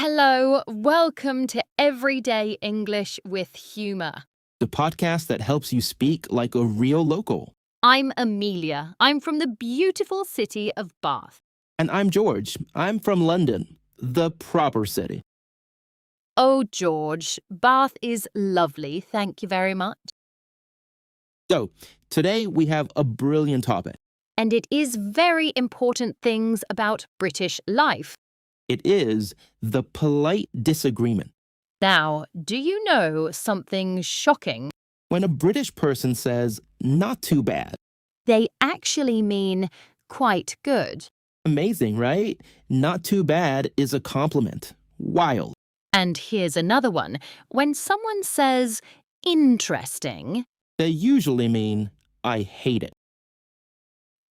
Hello, welcome to Everyday English with Humour. The podcast that helps you speak like a real local. I'm Amelia. I'm from the beautiful city of Bath. And I'm George. I'm from London, the proper city. Oh, George, Bath is lovely, thank you very much. So, today we have a brilliant topic. And it is very important things about British life. It is the polite disagreement. Now, do you know something shocking? When a British person says, not too bad. They actually mean quite good. Amazing, right? Not too bad is a compliment. Wild. And here's another one. When someone says interesting, They usually mean, I hate it.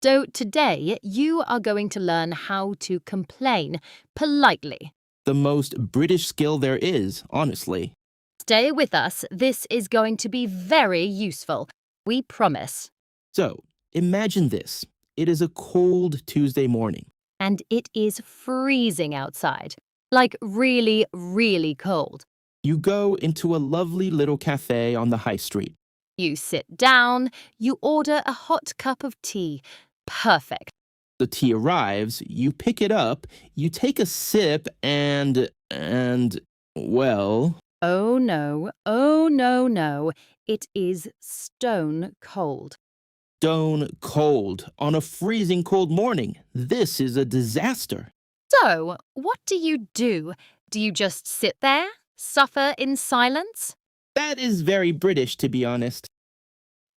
so today you are going to learn how to complain politely. The most British skill there is, honestly. Stay with us. This is going to be very useful. We promise. So, imagine this. It is a cold Tuesday morning. And it is freezing outside. Like really, really cold. You go into a lovely little cafe on the high street. You sit down. You order a hot cup of tea. Perfect. The tea arrives, you pick it up, you take a sip and, well, Oh no, oh no, no. It is stone cold. stone cold on a freezing cold morning. This is a disaster. So, what do you do? Do you just sit there, suffer in silence? That is very British, to be honest.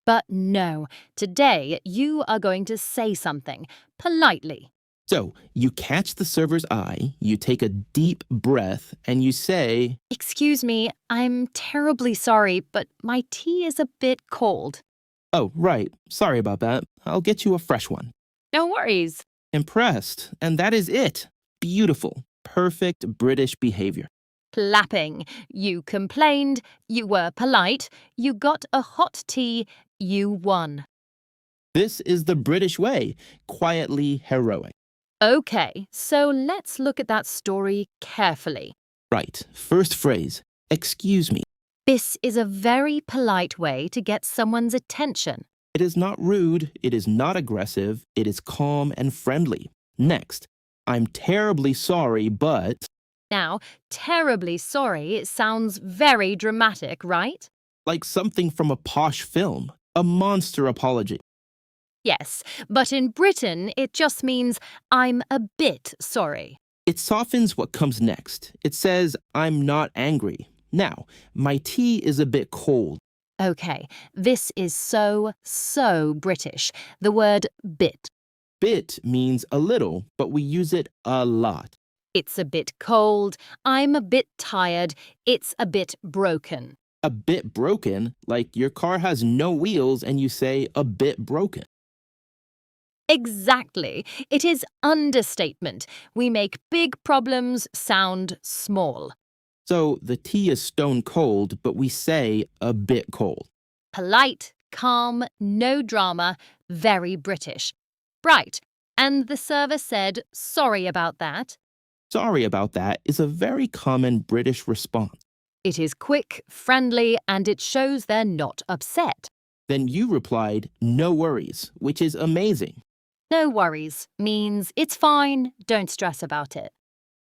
But no, today you are going to say something politely. So, you catch the server's eye, you take a deep breath, and you say, Excuse me, I'm terribly sorry, but my tea is a bit cold. oh, right, sorry about that. I'll get you a fresh one. No worries. Impressed, and that is it. Beautiful, perfect British behavior. Clapping. You complained, you were polite, you got a hot tea, you won. This is the British way, quietly heroic. Okay, so let's look at that story carefully. Right, first phrase, excuse me. This is a very polite way to get someone's attention. It is not rude, it is not aggressive, it is calm and friendly. Next, I'm terribly sorry, but Now, terribly sorry sounds very dramatic, right? like something from a posh film, a monster apology. Yes, but in Britain it just means I'm a bit sorry. It softens what comes next. It says, I'm not angry. Now, my tea is a bit cold. Okay, this is so British. The word bit. Bit means a little, but we use it a lot. It's a bit cold. I'm a bit tired. It's a bit broken. A bit broken, like your car has no wheels and you say a bit broken. Exactly. It is understatement. We make big problems sound small. So the tea is stone cold, but we say a bit cold. Polite, calm, no drama, very British. Right. And the server said, sorry about that. Sorry about that is a very common British response. It is quick, friendly, and it shows they're not upset. Then you replied, no worries, which is amazing. No worries means it's fine, don't stress about it.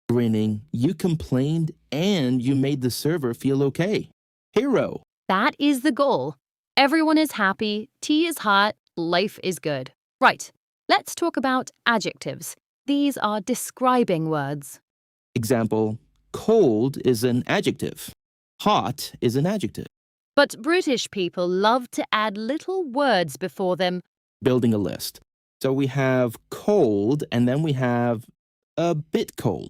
Grinning, you complained and you made the server feel okay. Hero. That is the goal. Everyone is happy, tea is hot, life is good. Right, let's talk about adjectives. These are describing words. Example, cold is an adjective. Hot is an adjective. But British people love to add little words before them. Building a list. So we have cold and then we have a bit cold.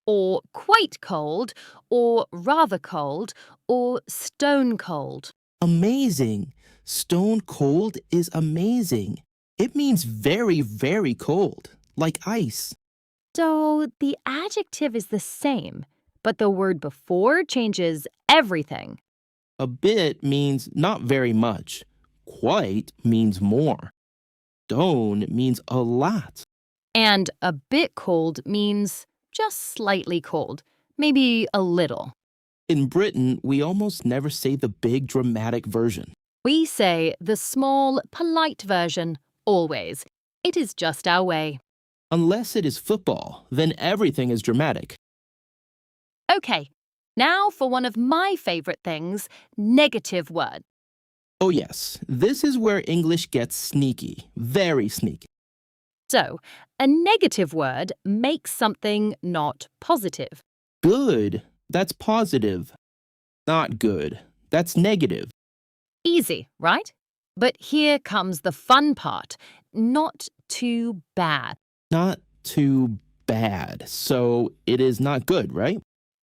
Or quite cold, or rather cold, or stone cold. Amazing. Stone cold is amazing. It means very, very cold, like ice. So the adjective is the same, but the word before changes everything. A bit means not very much. Quite means more. Stone means a lot. And a bit cold means just slightly cold. maybe a little. In Britain, we almost never say the big dramatic version. We say the small, polite version, always. It is just our way. Unless it is football, then everything is dramatic. Okay, now for one of my favorite things, negative word. Oh yes, this is where English gets sneaky, very sneaky. So, a negative word makes something not positive. Good, that's positive. Not good, that's negative. Easy, right? But here comes the fun part. Not too bad. Not too bad, so it is not good, right?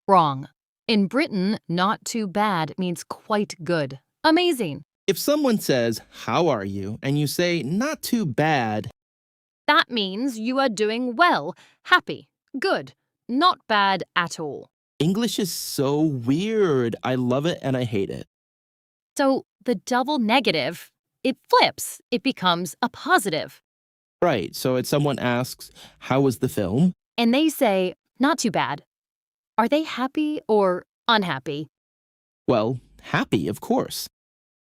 Wrong. In Britain, not too bad means quite good. Amazing. If someone says, "How are you?" and you say, "Not too bad," That means you are doing well, happy, good, not bad at all. English is so weird. I love it and I hate it. So the double negative, it flips. It becomes a positive. Right, so if someone asks, "How was the film?" And they say, not too bad. Are they happy or unhappy? Well, happy, of course.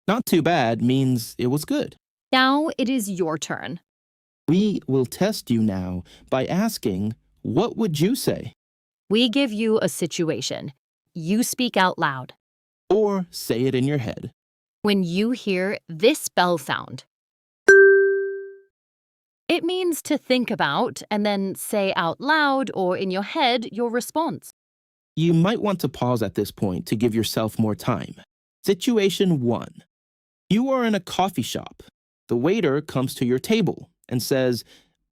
Not too bad means it was good. Now it is your turn. We will test you now by asking, what would you say? We give you a situation. You speak out loud. Or say it in your head. When you hear this bell sound, it means to think about and then say out loud or in your head your response. You might want to pause at this point to give yourself more time. Situation 1. You are in a coffee shop. The waiter comes to your table and says,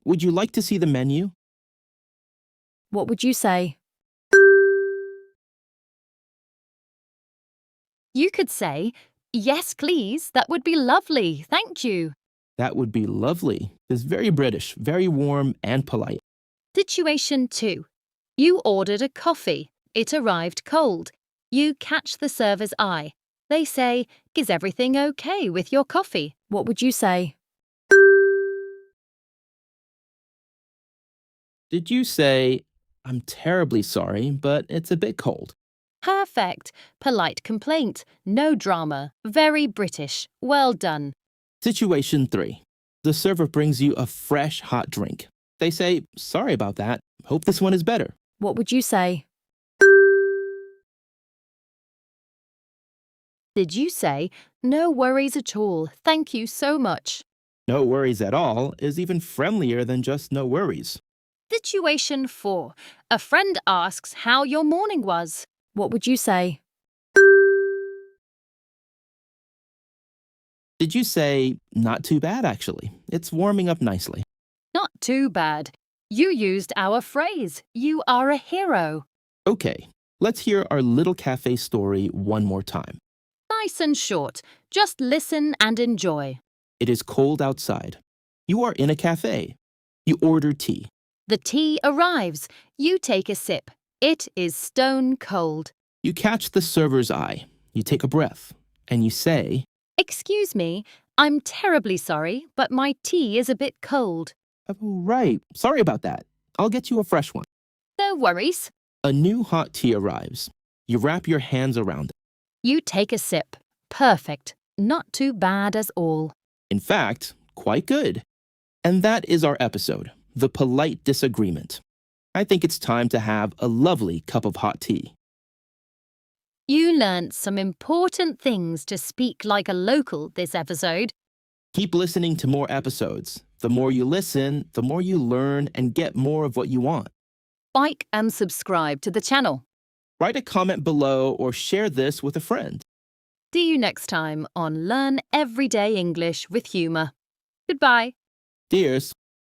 "Would you like to see the menu?" What would you say? You could say, yes, please, that would be lovely, thank you. That would be lovely. It's very British, very warm and polite. Situation 2. You ordered a coffee. It arrived cold. You catch the server's eye. They say, is everything okay with your coffee? What would you say? Did you say, "I'm terribly sorry, but it's a bit cold"? Perfect. Polite complaint. No drama. Very British. Well done. Situation 3. The server brings you a fresh hot drink. They say, "Sorry about that. Hope this one is better." What would you say? Did you say, no worries at all, thank you so much? No worries at all is even friendlier than just no worries. Situation 4. A friend asks how your morning was. What would you say? Did you say, "Not too bad, actually. It's warming up nicely"? Not too bad. You used our phrase. You are a hero. Okay, let's hear our little cafe story one more time. Nice and short. Just listen and enjoy. It is cold outside. You are in a cafe. You order tea. The tea arrives. You take a sip. It is stone cold. You catch the server's eye. You take a breath. And you say, Excuse me, I'm terribly sorry, but my tea is a bit cold. "Oh, right. Sorry about that. I'll get you a fresh one." No worries. A new hot tea arrives. You wrap your hands around it. You take a sip. Perfect. Not too bad as all. In fact, quite good. And that is our episode, The Polite Disagreement. I think it's time to have a lovely cup of hot tea. You learnt some important things to speak like a local this episode. Keep listening to more episodes. The more you listen, the more you learn and get more of what you want. Like and subscribe to the channel. Write a comment below or share this with a friend. See you next time on Learn Everyday English with Humour. Goodbye. Cheers.